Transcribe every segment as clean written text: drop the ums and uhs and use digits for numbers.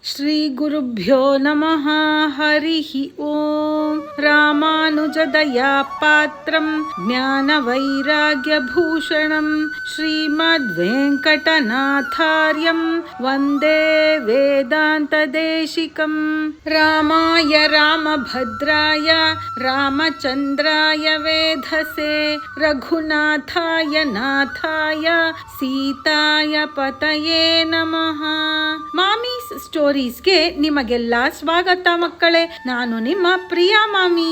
ಶ್ರೀ ಗುರುಭ್ಯೋ ನಮಃ. ಹರಿಃ ಓಂ. ರಾಮಾನುಜದಯಾ ಪಾತ್ರಂ ಜ್ಞಾನ ವೈರಾಗ್ಯ ಭೂಷಣಂ ಶ್ರೀಮದ್ ವೆಂಕಟನಾಥಾರ್ಯಂ ವಂದೇ ವೇದಾಂತ ದೇಶಿಕಂ. ರಾಮಾಯ ರಾಮಭದ್ರಾಯ ರಾಮಚಂದ್ರಾಯ ವೇಧಸೆ ರಘುನಾಥಾಯ ನಾಥಾಯ ಸೀತಾಯ ಪತಯೇ ನಮಃ. ಮಾಮೀಸ್ ಸ್ಟೋರೀಸ್ಗೆ ನಿಮಗೆಲ್ಲ ಸ್ವಾಗತ ಮಕ್ಕಳೇ. ನಾನು ನಿಮ್ಮ ಪ್ರಿಯಾ ಮಾಮಿ.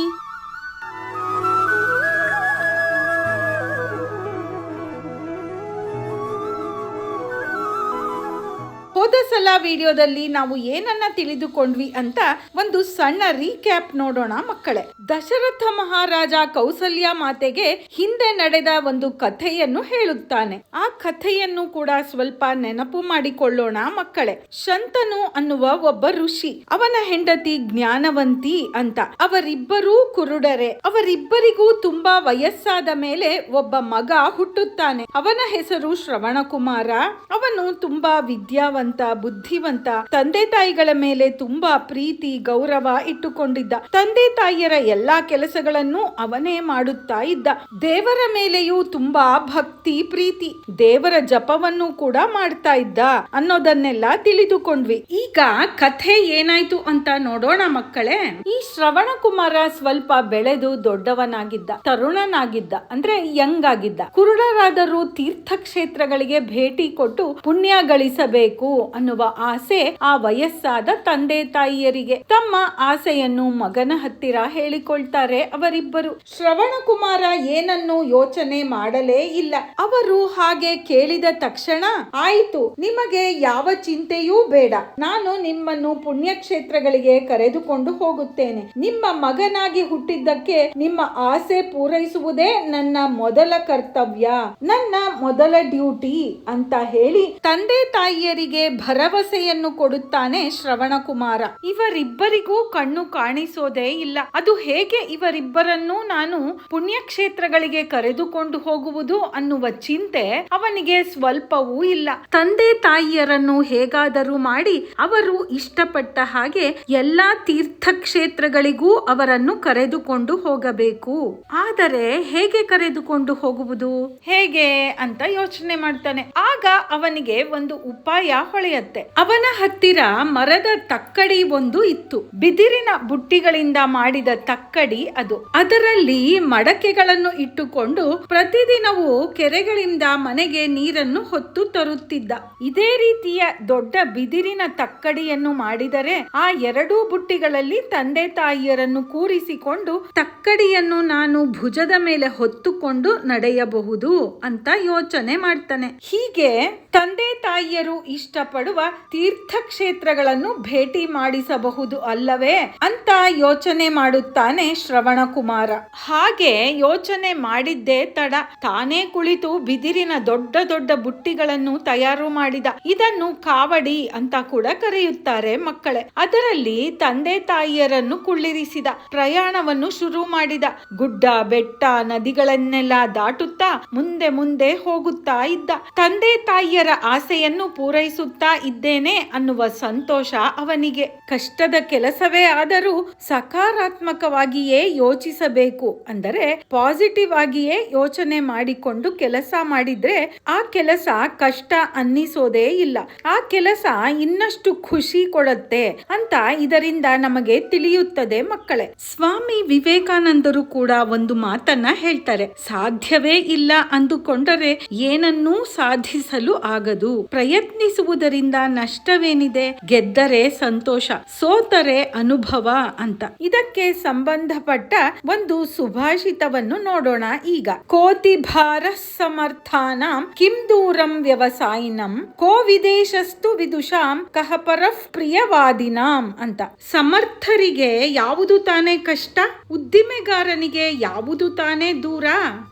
ಹೋದ ಸಲ ವಿಡಿಯೋದಲ್ಲಿ ನಾವು ಏನನ್ನ ತಿಳಿದುಕೊಂಡ್ವಿ ಅಂತ ಒಂದು ಸಣ್ಣ ರೀಕ್ಯಾಪ್ ನೋಡೋಣ ಮಕ್ಕಳೇ. ದಶರಥ ಮಹಾರಾಜ ಕೌಸಲ್ಯ ಮಾತೆಗೆ ಹಿಂದೆ ನಡೆದ ಒಂದು ಕಥೆಯನ್ನು ಹೇಳುತ್ತಾನೆ. ಆ ಕಥೆಯನ್ನು ಕೂಡ ಸ್ವಲ್ಪ ನೆನಪು ಮಾಡಿಕೊಳ್ಳೋಣ ಮಕ್ಕಳೇ. ಶಂತನು ಅನ್ನುವ ಒಬ್ಬ ಋಷಿ, ಅವನ ಹೆಂಡತಿ ಜ್ಞಾನವಂತಿ ಅಂತ. ಅವರಿಬ್ಬರೂ ಕುರುಡರೆ. ಅವರಿಬ್ಬರಿಗೂ ತುಂಬಾ ವಯಸ್ಸಾದ ಮೇಲೆ ಒಬ್ಬ ಮಗ ಹುಟ್ಟುತ್ತಾನೆ. ಅವನ ಹೆಸರು ಶ್ರವಣಕುಮಾರ. ಅವನು ತುಂಬಾ ವಿದ್ಯಾವಂತ, ಬುದ್ಧಿವಂತ. ತಂದೆ ತಾಯಿಗಳ ಮೇಲೆ ತುಂಬಾ ಪ್ರೀತಿ ಗೌರವ ಇಟ್ಟುಕೊಂಡಿದ್ದ. ತಂದೆ ತಾಯಿಯರ ಎಲ್ಲಾ ಕೆಲಸಗಳನ್ನು ಅವನೇ ಮಾಡುತ್ತಾ ಇದ್ದ. ದೇವರ ಮೇಲೆಯೂ ತುಂಬಾ ಭಕ್ತಿ ಪ್ರೀತಿ, ದೇವರ ಜಪವನ್ನು ಕೂಡ ಮಾಡ್ತಾ ಇದ್ದ ಅನ್ನೋದನ್ನೆಲ್ಲ ತಿಳಿದುಕೊಂಡ್ವಿ. ಈಗ ಕಥೆ ಏನಾಯ್ತು ಅಂತ ನೋಡೋಣ ಮಕ್ಕಳೇ. ಈ ಶ್ರವಣಕುಮಾರ ಸ್ವಲ್ಪ ಬೆಳೆದು ದೊಡ್ಡವನಾಗಿದ್ದ, ತರುಣನಾಗಿದ್ದ, ಅಂದ್ರೆ ಯಂಗ್ ಆಗಿದ್ದ. ಕುರುಡರಾದರೂ ತೀರ್ಥಕ್ಷೇತ್ರಗಳಿಗೆ ಭೇಟಿ ಕೊಟ್ಟು ಪುಣ್ಯ ಗಳಿಸಬೇಕು ಅನ್ನುವ ಆಸೆ ಆ ವಯಸ್ಸಾದ ತಂದೆ ತಾಯಿಯರಿಗೆ. ತಮ್ಮ ಆಸೆಯನ್ನು ಮಗನ ಹತ್ತಿರ ಹೇಳಿಕೊಳ್ತಾರೆ ಅವರಿಬ್ಬರು. ಶ್ರವಣಕುಮಾರ ಏನನ್ನು ಯೋಚನೆ ಮಾಡಲೇ ಇಲ್ಲ. ಅವರು ಹಾಗೆ ಕೇಳಿದ ತಕ್ಷಣ, ಆಯಿತು, ನಿಮಗೆ ಯಾವ ಚಿಂತೆಯೂ ಬೇಡ, ನಾನು ನಿಮ್ಮನ್ನು ಪುಣ್ಯಕ್ಷೇತ್ರಗಳಿಗೆ ಕರೆದುಕೊಂಡು ಹೋಗುತ್ತೇನೆ. ನಿಮ್ಮ ಮಗನಾಗಿ ಹುಟ್ಟಿದ್ದಕ್ಕೆ ನಿಮ್ಮ ಆಸೆ ಪೂರೈಸುವುದೇ ನನ್ನ ಮೊದಲ ಕರ್ತವ್ಯ, ನನ್ನ ಮೊದಲ ಡ್ಯೂಟಿ ಅಂತ ಹೇಳಿ ತಂದೆ ತಾಯಿಯರಿಗೆ ಭರವಸೆಯನ್ನು ಕೊಡುತ್ತಾನೆ ಶ್ರವಣಕುಮಾರ. ಇವರಿಬ್ಬರಿಗೂ ಕಣ್ಣು ಕಾಣಿಸೋದೇ ಇಲ್ಲ. ಅದು ಹೇಗೆ ಇವರಿಬ್ಬರನ್ನು ನಾನು ಪುಣ್ಯಕ್ಷೇತ್ರಗಳಿಗೆ ಕರೆದುಕೊಂಡು ಹೋಗುವುದು ಅನ್ನುವ ಚಿಂತೆ ಅವನಿಗೆ ಸ್ವಲ್ಪವೂ ಇಲ್ಲ. ತಂದೆ ತಾಯಿಯರನ್ನು ಹೇಗಾದರೂ ಮಾಡಿ ಅವರು ಇಷ್ಟಪಟ್ಟ ಹಾಗೆ ಎಲ್ಲಾ ತೀರ್ಥಕ್ಷೇತ್ರಗಳಿಗೂ ಅವರನ್ನು ಕರೆದುಕೊಂಡು ಹೋಗಬೇಕು. ಆದರೆ ಹೇಗೆ ಕರೆದುಕೊಂಡು ಹೋಗುವುದು, ಹೇಗೆ ಅಂತ ಯೋಚನೆ ಮಾಡ್ತಾನೆ. ಆಗ ಅವನಿಗೆ ಒಂದು ಉಪಾಯ ಹೊಳೆಯುತ್ತೆ. ಅವನ ಹತ್ತಿರ ಮರದ ತಕ್ಕಡಿ ಒಂದು ಇತ್ತು. ಬಿದಿರಿನ ಬುಟ್ಟಿಗಳಿಂದ ಮಾಡಿದ ತಕ್ಕಡಿ ಅದು. ಅದರಲ್ಲಿ ಮಡಕೆಗಳನ್ನು ಇಟ್ಟುಕೊಂಡು ಪ್ರತಿದಿನವೂ ಕೆರೆಗಳಿಂದ ಮನೆಗೆ ನೀರನ್ನು ಹೊತ್ತು ತರುತ್ತಿದ್ದ. ಇದೇ ರೀತಿಯ ದೊಡ್ಡ ಬಿದಿರಿನ ತಕ್ಕಡಿಯನ್ನು ಮಾಡಿದರೆ ಆ ಎರಡೂ ಬುಟ್ಟಿಗಳಲ್ಲಿ ತಂದೆ ತಾಯಿಯರನ್ನು ಕೂರಿಸಿಕೊಂಡು ತಕ್ಕಡಿಯನ್ನು ನಾನು ಭುಜದ ಮೇಲೆ ಹೊತ್ತುಕೊಂಡು ನಡೆಯಬಹುದು ಅಂತ ಯೋಚನೆ ಮಾಡ್ತಾನೆ. ಹೀಗೆ ತಂದೆ ತಾಯಿಯರು ಇಷ್ಟಪಡುವ ತೀರ್ಥಕ್ಷೇತ್ರಗಳನ್ನು ಭೇಟಿ ಮಾಡಿಸಬಹುದು ಅಲ್ಲವೇ ಅಂತ ಯೋಚನೆ ಮಾಡುತ್ತಾನೆ ಶ್ರವಣಕುಮಾರ. ಹಾಗೆ ಯೋಚನೆ ಮಾಡಿದ್ದೇ ತಡ, ತಾನೇ ಕುಳಿತು ಬಿದಿರಿನ ದೊಡ್ಡ ದೊಡ್ಡ ಬುಟ್ಟಿಗಳನ್ನು ತಯಾರು ಮಾಡಿದ. ಇದನ್ನು ಕಾವಡಿ ಅಂತ ಕೂಡ ಕರೆಯುತ್ತಾರೆ ಮಕ್ಕಳೇ. ಅದರಲ್ಲಿ ತಂದೆ ತಾಯಿಯರನ್ನು ಕುಳ್ಳಿರಿಸಿದ. ಪ್ರಯಾಣವನ್ನು ಶುರು ಮಾಡಿದ. ಗುಡ್ಡ ಬೆಟ್ಟ ನದಿಗಳನ್ನೆಲ್ಲ ದಾಟುತ್ತಾ ಮುಂದೆ ಮುಂದೆ ಹೋಗುತ್ತಾ ಇದ್ದ. ತಂದೆ ತಾಯಿಯರ ಆಸೆಯನ್ನು ಪೂರೈಸುತ್ತಾ ಇದ್ದೇನೆ ಅನ್ನುವ ಸಂತೋಷ ಅವನಿಗೆ. ಕಷ್ಟದ ಕೆಲಸವೇ ಆದರೂ ಸಕಾರಾತ್ಮಕವಾಗಿಯೇ ಯೋಚಿಸಬೇಕು, ಅಂದರೆ ಪಾಸಿಟಿವ್ ಆಗಿಯೇ ಯೋಚನೆ ಮಾಡಿಕೊಂಡು ಕೆಲಸ ಮಾಡಿದ್ರೆ ಆ ಕೆಲಸ ಕಷ್ಟ ಅನ್ನಿಸೋದೇ ಇಲ್ಲ. ಆ ಕೆಲಸ ಇನ್ನಷ್ಟು ಖುಷಿ ಕೊಡುತ್ತೆ ಅಂತ ಇದರಿಂದ ನಮಗೆ ತಿಳಿಯುತ್ತದೆ ಮಕ್ಕಳೇ. ಸ್ವಾಮಿ ವಿವೇಕಾನಂದರು ಕೂಡ ಒಂದು ಮಾತನ್ನ ಹೇಳ್ತಾರೆ, ಸಾಧ್ಯವೇ ಇಲ್ಲ ಅಂದುಕೊಂಡರೆ ಏನನ್ನೂ ಸಾಧಿಸಲು ಆಗದು. ಪ್ರಯತ್ನಿಸುವುದರಿಂದ ನಷ್ಟವೇನಿದೆ, ಗೆದ್ದರೆ ಸಂತೋಷ, ಸೋತರೆ ಅನುಭವ ಅಂತ. ಇದಕ್ಕೆ ಸಂಬಂಧಪಟ್ಟ ಒಂದು ಸುಭಾಷಿತವನ್ನು ನೋಡೋಣ ಈಗ. ಕೋತಿ ಭಾರ ಸಮರ್ಥಾನಾಂ ಕಿಂ ದೂರಂ ವ್ಯವಸಾಯಿನಂ ಕೋ ವಿದೇಶಸ್ತು ವಿದುಷಾಂ ಕಹ ಪರಃ ಪ್ರಿಯವಾದಿನಾಂ ಅಂತ. ಸಮರ್ಥರಿಗೆ ಯಾವುದು ತಾನೇ ಕಷ್ಟ, ಉದ್ದಿಮೆಗಾರನಿಗೆ ಯಾವುದು ತಾನೇ ದೂರ,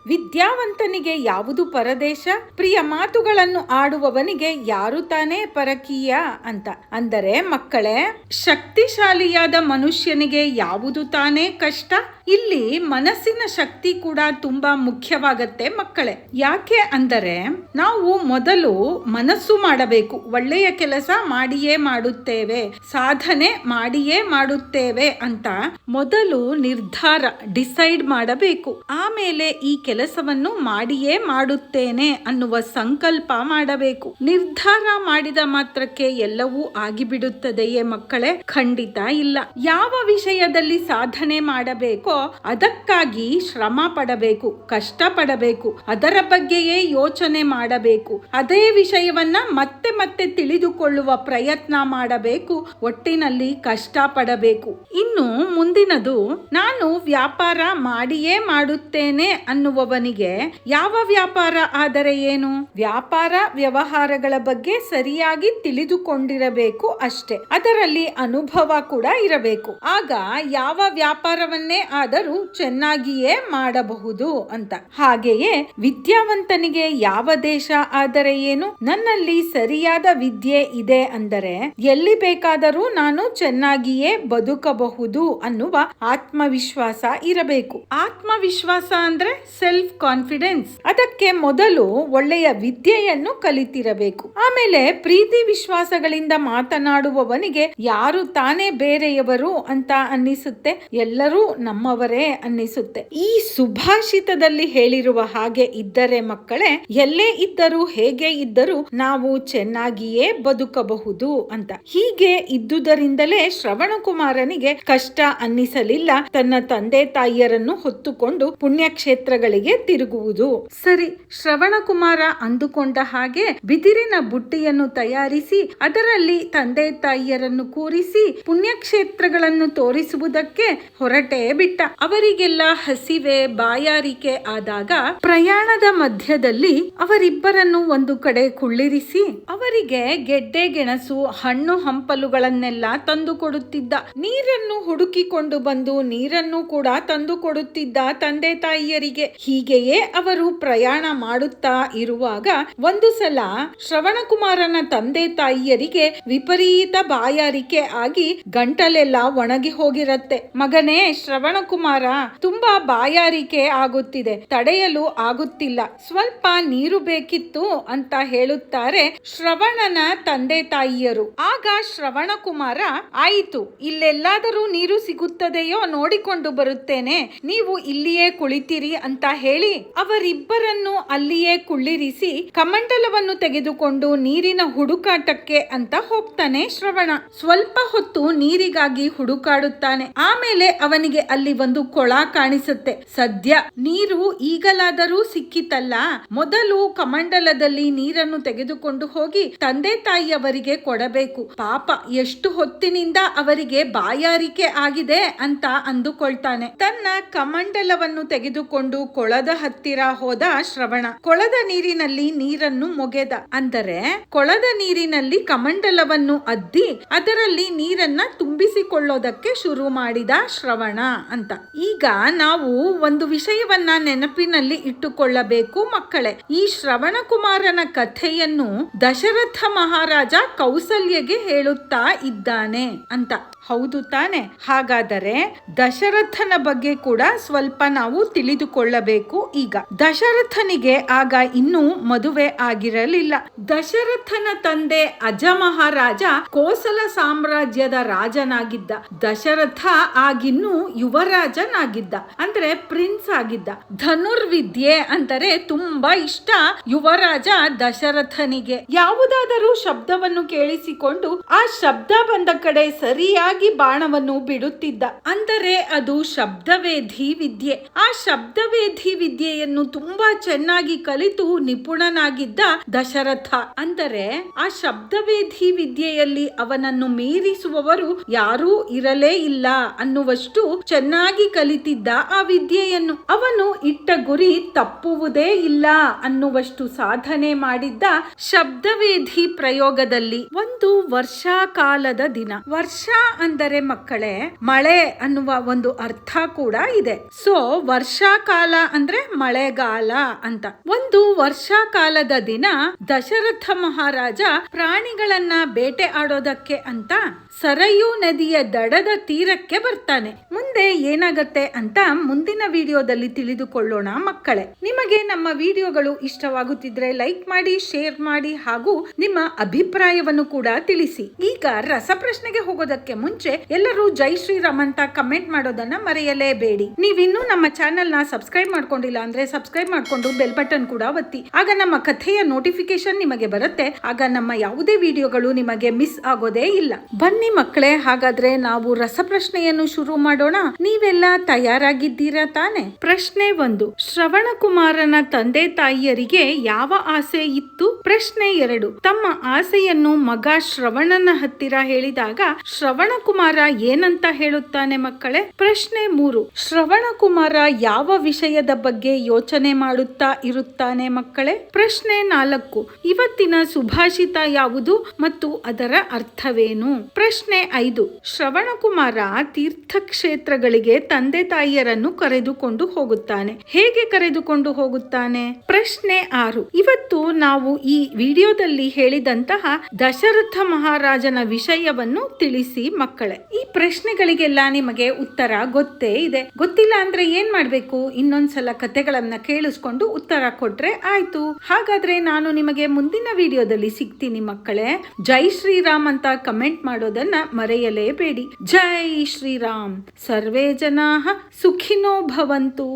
ವಿದ್ಯಾವಂತನಿಗೆ ಯಾವುದು ಪರದೇಶ, ಪ್ರಿಯ ಮಾತುಗಳನ್ನು ಆಡುವವನಿಗೆ ಯಾರು ತಾನೇ ಪರಕೀಯ ಅಂತ. ಅಂದರೆ ಮಕ್ಕಳೇ, ಶಕ್ತಿಶಾಲಿಯಾದ ಮನುಷ್ಯನಿಗೆ ಯಾವುದು ತಾನೇ ಕಷ್ಟ? ಇಲ್ಲಿ ಮನಸ್ಸಿನ ಶಕ್ತಿ ಕೂಡ ತುಂಬಾ ಮುಖ್ಯವಾಗತ್ತೆ ಮಕ್ಕಳೇ. ಯಾಕೆ ಅಂದರೆ ನಾವು ಮೊದಲು ಮನಸ್ಸು ಮಾಡಬೇಕು. ಒಳ್ಳೆಯ ಕೆಲಸ ಮಾಡಿಯೇ ಮಾಡುತ್ತೇವೆ, ಸಾಧನೆ ಮಾಡಿಯೇ ಮಾಡುತ್ತೇವೆ ಅಂತ ಮೊದಲು ನಿರ್ಧಾರ ಡಿಸೈಡ್ ಮಾಡಬೇಕು. ಆಮೇಲೆ ಈ ಕೆಲಸವನ್ನು ಮಾಡಿಯೇ ಮಾಡುತ್ತೇನೆ ಅನ್ನುವ ಸಂಕಲ್ಪ ಮಾಡಬೇಕು. ನಿರ್ಧಾರ ಮಾಡಿದ ಮಾತ್ರಕ್ಕೆ ಎಲ್ಲವೂ ಆಗಿಬಿಡುತ್ತದೆಯೇ ಮಕ್ಕಳೇ? ಖಂಡಿತ ಇಲ್ಲ. ಯಾವ ವಿಷಯದಲ್ಲಿ ಸಾಧನೆ ಮಾಡಬೇಕೋ ಅದಕ್ಕಾಗಿ ಶ್ರಮ ಪಡಬೇಕು, ಕಷ್ಟ ಪಡಬೇಕು, ಅದರ ಬಗ್ಗೆಯೇ ಯೋಚನೆ ಮಾಡಬೇಕು, ಅದೇ ವಿಷಯವನ್ನ ಮತ್ತೆ ಮತ್ತೆ ತಿಳಿದುಕೊಳ್ಳುವ ಪ್ರಯತ್ನ ಮಾಡಬೇಕು, ಒಟ್ಟಿನಲ್ಲಿ ಕಷ್ಟ ಪಡಬೇಕು. ಇನ್ನು ಮುಂದಿನದು, ನಾನು ವ್ಯಾಪಾರ ಮಾಡಿಯೇ ಮಾಡುತ್ತೇನೆ ಅನ್ನುವವನಿಗೆ ಯಾವ ವ್ಯಾಪಾರ ಆದರೆ ಏನು? ವ್ಯಾಪಾರ ವ್ಯವಹಾರಗಳ ಬಗ್ಗೆ ಸರಿಯಾಗಿ ತಿಳಿದುಕೊಂಡಿರಬೇಕು ಅಷ್ಟೇ, ಅದರಲ್ಲಿ ಅನುಭವ ಕೂಡ ಇರಬೇಕು. ಆಗ ಯಾವ ವ್ಯಾಪಾರವನ್ನೇ ಆದರೂ ಚೆನ್ನಾಗಿಯೇ ಮಾಡಬಹುದು ಅಂತ. ಹಾಗೆಯೇ ವಿದ್ಯಾವಂತನಿಗೆ ಯಾವ ದೇಶ ಆದರೆ ಏನು? ನನ್ನಲ್ಲಿ ಸರಿಯಾದ ವಿದ್ಯೆ ಇದೆ ಅಂದರೆ ಎಲ್ಲಿ ಬೇಕಾದರೂ ನಾನು ಚೆನ್ನಾಗಿಯೇ ಬದುಕಬಹುದು ಅನ್ನುವ ಆತ್ಮವಿಶ್ವಾಸ ಇರಬೇಕು. ಆತ್ಮವಿಶ್ವಾಸ ಅಂದ್ರೆ ಸೆಲ್ಫ್ ಕಾನ್ಫಿಡೆನ್ಸ್. ಅದಕ್ಕೆ ಮೊದಲು ಒಳ್ಳೆಯ ವಿದ್ಯೆಯನ್ನು ಕಲಿತಿರಬೇಕು. ಆಮೇಲೆ ಪ್ರೀತಿ ವಿಶ್ವಾಸಗಳಿಂದ ಮಾತನಾಡುವವನಿಗೆ ಯಾರು ತಾನೇ ಬೇರೆಯವರು ಅಂತ ಅನ್ನಿಸುತ್ತೆ? ಎಲ್ಲರೂ ನಮ್ಮವರೇ ಅನ್ನಿಸುತ್ತೆ. ಈ ಸುಭಾಷಿತದಲ್ಲಿ ಹೇಳಿರುವ ಹಾಗೆ ಇದ್ದರೆ ಮಕ್ಕಳೇ, ಎಲ್ಲೇ ಇದ್ದರೂ ಹೇಗೆ ಇದ್ದರೂ ನಾವು ಚೆನ್ನಾಗಿಯೇ ಬದುಕಬಹುದು ಅಂತ. ಹೀಗೆ ಇದ್ದುದರಿಂದಲೇ ಶ್ರವಣಕುಮಾರನಿಗೆ ಕಷ್ಟ ಅನ್ನಿಸಲಿಲ್ಲ ತನ್ನ ತಂದೆ ತಾಯಿಯರನ್ನು ಹೊತ್ತುಕೊಂಡು ಪುಣ್ಯಕ್ಷೇತ್ರಗಳಿಗೆ ತಿರುಗುವುದು. ಸರಿ, ಶ್ರವಣಕುಮಾರ ಅಂದುಕೊಂಡ ಹಾಗೆ ಬಿದಿರಿನ ಬುಟ್ಟಿಯನ್ನು ತಯಾರಿಸಿ ಅದರಲ್ಲಿ ತಂದೆ ತಾಯಿಯರನ್ನು ಕೂರಿಸಿ ಪುಣ್ಯಕ್ಷೇತ್ರಗಳನ್ನು ತೋರಿಸುವುದಕ್ಕೆ ಹೊರಟೇ ಬಿಟ್ಟ. ಅವರಿಗೆಲ್ಲ ಹಸಿವೆ ಬಾಯಾರಿಕೆ ಆದಾಗ ಪ್ರಯಾಣದ ಮಧ್ಯದಲ್ಲಿ ಅವರಿಬ್ಬರನ್ನು ಒಂದು ಕಡೆ ಕುಳ್ಳಿರಿಸಿ ಅವರಿಗೆ ಗೆಡ್ಡೆ ಗೆಣಸು ಹಣ್ಣು ಹಂಪಲುಗಳನ್ನೆಲ್ಲ ತಂದು ಕೊಡುತ್ತಿದ್ದ. ನೀರನ್ನು ಹುಡುಕಿಕೊಂಡು ಬಂದು ನೀರನ್ನು ಕೂಡ ತಂದು ಕೊಡುತ್ತಿದ್ದ ತಂದೆ ತಾಯಿಯರಿಗೆ. ಹೀಗೆಯೇ ಅವರು ಪ್ರಯಾಣ ಮಾಡುತ್ತಾ ಇರುವಾಗ ಒಂದು ಸಲ ಶ್ರವಣಕುಮಾರನ ತಂದೆ ತಾಯಿಯರಿಗೆ ವಿಪರೀತ ಬಾಯಾರಿಕೆ ಆಗಿ ಗಂಟಲೆಲ್ಲ ಒಣಗಿ ಹೋಗಿರತ್ತೆ. ಮಗನೇ ಶ್ರವಣಕುಮಾರ, ತುಂಬಾ ಬಾಯಾರಿಕೆ ಆಗುತ್ತಿದೆ, ತಡೆಯಲು ಆಗುತ್ತಿಲ್ಲ, ಸ್ವಲ್ಪ ನೀರು ಬೇಕಿತ್ತು ಅಂತ ಹೇಳುತ್ತಾರೆ ಶ್ರವಣನ ತಂದೆ ತಾಯಿಯರು. ಆಗ ಶ್ರವಣಕುಮಾರ, ಆಯಿತು, ಇಲ್ಲೆಲ್ಲಾದರೂ ನೀರು ಸಿಗುತ್ತದೆಯೋ ನೋಡಿಕೊಂಡು ಬರುತ್ತೇನೆ, ನೀವು ಇಲ್ಲಿಯೇ ಕುಳಿತಿರಿ ಅಂತ ಹೇಳಿ ಅವರಿಬ್ಬರನ್ನು ಅಲ್ಲಿಯೇ ಕುಳ್ಳಿರಿಸಿ ಕಮಂಡಲವನ್ನು ತೆಗೆದುಕೊಂಡು ನೀರಿನ ಹುಡುಕಾಟಕ್ಕೆ ಅಂತ ಹೋಗ್ತಾನೆ ಶ್ರವಣ. ಸ್ವಲ್ಪ ಹೊತ್ತು ನೀರಿಗಾಗಿ ಹುಡುಕಾಡುತ್ತಾನೆ. ಆಮೇಲೆ ಅವನಿಗೆ ಅಲ್ಲಿ ಒಂದು ಕೊಳ ಕಾಣಿಸುತ್ತೆ. ಸದ್ಯ ನೀರು ಈಗಲಾದರೂ ಸಿಕ್ಕಿತಲ್ಲ, ಮೊದಲು ಕಮಂಡಲದಲ್ಲಿ ನೀರನ್ನು ತೆಗೆದುಕೊಂಡು ಹೋಗಿ ತಂದೆ ತಾಯಿಯವರಿಗೆ ಕೊಡಬೇಕು. ಪಾಪ, ಎಷ್ಟು ಹೊತ್ತಿನಿಂದ ಅವರಿಗೆ ಬಾಯಾರಿಕೆ ಆಗಿದೆ ಅಂತ ಅಂದುಕೊಳ್ತಾನೆ. ತನ್ನ ಕಮಂಡಲವನ್ನು ತೆಗೆದುಕೊಂಡು ಕೊಳದ ಹತ್ತಿರ ಹೋದ ಶ್ರವಣ. ಕೊಳದ ನೀರಿನಲ್ಲಿ ನೀರನ್ನು ಮೊಗೆದ. ಅಂದರೆ ಕೊಳದ ನೀರಿನಲ್ಲಿ ಕಮಂಡಲವನ್ನು ಅದ್ದಿ ಅದರಲ್ಲಿ ನೀರನ್ನ ತುಂಬಿಸಿಕೊಳ್ಳೋದಕ್ಕೆ ಶುರು ಮಾಡಿದ ಶ್ರವಣ ಅಂತ. ಈಗ ನಾವು ಒಂದು ವಿಷಯವನ್ನ ನೆನಪಿನಲ್ಲಿ ಇಟ್ಟುಕೊಳ್ಳಬೇಕು ಮಕ್ಕಳೇ. ಈ ಶ್ರವಣಕುಮಾರನ ಕಥೆಯನ್ನು ದಶರಥ ಮಹಾರಾಜ ಕೌಸಲ್ಯಗೆ ಹೇಳುತ್ತಾ ಇದ್ದಾನೆ ಅಂತ. ಹೌದು ತಾನೆ? ಹಾಗಾದರೆ ದಶರಥನ ಬಗ್ಗೆ ಕೂಡ ಸ್ವಲ್ಪ ನಾವು ತಿಳಿದುಕೊಳ್ಳಬೇಕು. ಈಗ ದಶರಥನಿಗೆ ಆಗ ಇನ್ನೂ ಮದುವೆ ಆಗಿರಲಿಲ್ಲ. ದಶರಥನ ತಂದೆ ಅಜ ಮಹಾರಾಜ ಕೋಸಲ ಸಾಮ್ರಾಜ್ಯದ ರಾಜನಾಗಿದ್ದ. ದಶರಥ ಆಗಿನ್ನೂ ಯುವರಾಜನಾಗಿದ್ದ, ಅಂದ್ರೆ ಪ್ರಿನ್ಸ್ ಆಗಿದ್ದ. ಧನುರ್ವಿದ್ಯೆ ಅಂದರೆ ತುಂಬಾ ಇಷ್ಟ ಯುವರಾಜ ದಶರಥನಿಗೆ. ಯಾವುದಾದರೂ ಶಬ್ದವನ್ನು ಕೇಳಿಸಿಕೊಂಡು ಆ ಶಬ್ದ ಬಂದ ಕಡೆ ಸರಿಯಾಗಿ ಬಾಣವನ್ನು ಬಿಡುತ್ತಿದ್ದ. ಅಂದರೆ ಅದು ಶಬ್ದವೇಧಿ ವಿದ್ಯೆ. ಆ ಶಬ್ದವೇಧಿ ವಿದ್ಯೆಯನ್ನು ತುಂಬಾ ಚೆನ್ನಾಗಿ ಕಲಿತು ನಿಪುಣನಾಗಿದ್ದ ದಶರಥ. ಅಂದರೆ ಆ ಶಬ್ದವೇಧಿ ವಿದ್ಯೆಯಲ್ಲಿ ಅವನನ್ನು ಮೀರಿಸುವವರು ಯಾರೂ ಇರಲೇ ಇಲ್ಲ ಅನ್ನುವಷ್ಟು ಚೆನ್ನಾಗಿ ಕಲಿತಿದ್ದ ಆ ವಿದ್ಯೆಯನ್ನು. ಅವನು ಇಟ್ಟ ಗುರಿ ತಪ್ಪುವುದೇ ಇಲ್ಲ ಅನ್ನುವಷ್ಟು ಸಾಧನೆ ಮಾಡಿದ್ದ ಶಬ್ದವೇಧಿ ಪ್ರಯೋಗದಲ್ಲಿ. ಒಂದು ವರ್ಷಾಕಾಲದ ದಿನ. ವರ್ಷ ಅಂದರೆ ಮಕ್ಕಳೇ ಮಳೆ ಅನ್ನುವ ಒಂದು ಅರ್ಥ ಕೂಡ ಇದೆ. ಸೊ ವರ್ಷಾಕಾಲ ಅಂದ್ರೆ ಮಳೆಗಾಲ ಅಂತ. ಒಂದು ವರ್ಷಾಕಾಲದ ದಿನ ದಶರಥ ಮಹಾರಾಜ ಮಹಾರಾಜ ಪ್ರಾಣಿಗಳನ್ನ ಬೇಟೆ ಆಡೋದಕ್ಕೆ ಅಂತ ಸರಯೂ ನದಿಯ ದಡದ ತೀರಕ್ಕೆ ಬರ್ತಾನೆ. ಮುಂದೆ ಏನಾಗತ್ತೆ ಅಂತ ಮುಂದಿನ ವಿಡಿಯೋದಲ್ಲಿ ತಿಳಿದುಕೊಳ್ಳೋಣ ಮಕ್ಕಳೇ. ನಿಮಗೆ ನಮ್ಮ ವಿಡಿಯೋಗಳು ಇಷ್ಟವಾಗುತ್ತಿದ್ರೆ ಲೈಕ್ ಮಾಡಿ, ಶೇರ್ ಮಾಡಿ ಹಾಗೂ ನಿಮ್ಮ ಅಭಿಪ್ರಾಯವನ್ನು ಕೂಡ ತಿಳಿಸಿ. ಈಗ ರಸಪ್ರಶ್ನೆಗೆ ಹೋಗೋದಕ್ಕೆ ಮುಂಚೆ ಎಲ್ಲರೂ ಜೈ ಶ್ರೀರಾಮ್ ಅಂತ ಕಮೆಂಟ್ ಮಾಡೋದನ್ನ ಮರೆಯಲೇಬೇಡಿ. ನೀವಿನ್ನೂ ನಮ್ಮ ಚಾನೆಲ್ ನ ಸಬ್ಸ್ಕ್ರೈಬ್ ಮಾಡ್ಕೊಂಡಿಲ್ಲ ಅಂದ್ರೆ ಸಬ್ಸ್ಕ್ರೈಬ್ ಮಾಡ್ಕೊಂಡು ಬೆಲ್ ಬಟನ್ ಕೂಡ ಒತ್ತಿ. ಆಗ ನಮ್ಮ ಕಥೆಯ ನೋಟಿಫಿಕೇಶನ್ ನಿಮಗೆ ಬರುತ್ತೆ. ಆಗ ನಮ್ಮ ಯಾವುದೇ ವಿಡಿಯೋಗಳು ನಿಮಗೆ ಮಿಸ್ ಆಗೋದೇ ಇಲ್ಲ. ಬನ್ನಿ ಮಕ್ಕಳೇ, ಹಾಗಾದ್ರೆ ನಾವು ರಸಪ್ರಶ್ನೆಯನ್ನು ಶುರು ಮಾಡೋಣ. ನೀವೆಲ್ಲ ತಯಾರಾಗಿದ್ದೀರಾ ತಾನೆ? ಪ್ರಶ್ನೆ 1. ಶ್ರವಣ ಕುಮಾರನ ತಂದೆ ತಾಯಿಯರಿಗೆ ಯಾವ ಆಸೆ ಇತ್ತು? ಪ್ರಶ್ನೆ 2. ತಮ್ಮ ಆಸೆಯನ್ನು ಮಗ ಶ್ರವಣನ ಹತ್ತಿರ ಹೇಳಿದಾಗ ಶ್ರವಣ ಕುಮಾರ ಏನಂತ ಹೇಳುತ್ತಾನೆ ಮಕ್ಕಳೇ? ಪ್ರಶ್ನೆ 3. ಶ್ರವಣ ಕುಮಾರ ಯಾವ ವಿಷಯದ ಬಗ್ಗೆ ಯೋಚನೆ ಮಾಡುತ್ತಾ ಇರುತ್ತಾನೆ ಮಕ್ಕಳೇ? ಪ್ರಶ್ನೆ 4. ಇವತ್ತಿನ ಸುಭಾಷಿತ ಯಾವುದು ಮತ್ತು ಅದರ ಅರ್ಥವೇನು? ಪ್ರಶ್ನೆ 5. ಶ್ರವಣಕುಮಾರ ತೀರ್ಥಕ್ಷೇತ್ರಗಳಿಗೆ ತಂದೆ ತಾಯಿಯರನ್ನು ಕರೆದುಕೊಂಡು ಹೋಗುತ್ತಾನೆ. ಹೇಗೆ ಕರೆದುಕೊಂಡು ಹೋಗುತ್ತಾನೆ? ಪ್ರಶ್ನೆ 6. ಇವತ್ತು ನಾವು ಈ ವಿಡಿಯೋದಲ್ಲಿ ಹೇಳಿದಂತಹ ದಶರಥ ಮಹಾರಾಜನ ವಿಷಯವನ್ನು ತಿಳಿಸಿ ಮಕ್ಕಳೇ. ಈ ಪ್ರಶ್ನೆಗಳಿಗೆಲ್ಲ ನಿಮಗೆ ಉತ್ತರ ಗೊತ್ತೇ ಇದೆ. ಗೊತ್ತಿಲ್ಲ ಅಂದ್ರೆ ಏನ್ ಮಾಡ್ಬೇಕು? ಇನ್ನೊಂದ್ಸಲ ಕಥೆಗಳನ್ನ ಕೇಳಿಸ್ಕೊಂಡು ಉತ್ತರ ಕೊಟ್ರೆ ಆಯ್ತು. ಹಾಗಾದ್ರೆ ನಾನು ನಿಮಗೆ ಮುಂದಿನ ವಿಡಿಯೋದಲ್ಲಿ ಸಿಗ್ತೀನಿ ಮಕ್ಕಳೇ. ಜೈ ಶ್ರೀರಾಮ್ ಅಂತ ಕಮೆಂಟ್ ಮಾಡೋದನ್ನ ಮರೆಯಲೇಬೇಡಿ. ಜೈ ಶ್ರೀರಾಮ್. ಸರ್ವೇ ಜನಾಃ ಸುಖಿನೋ ಭವಂತು.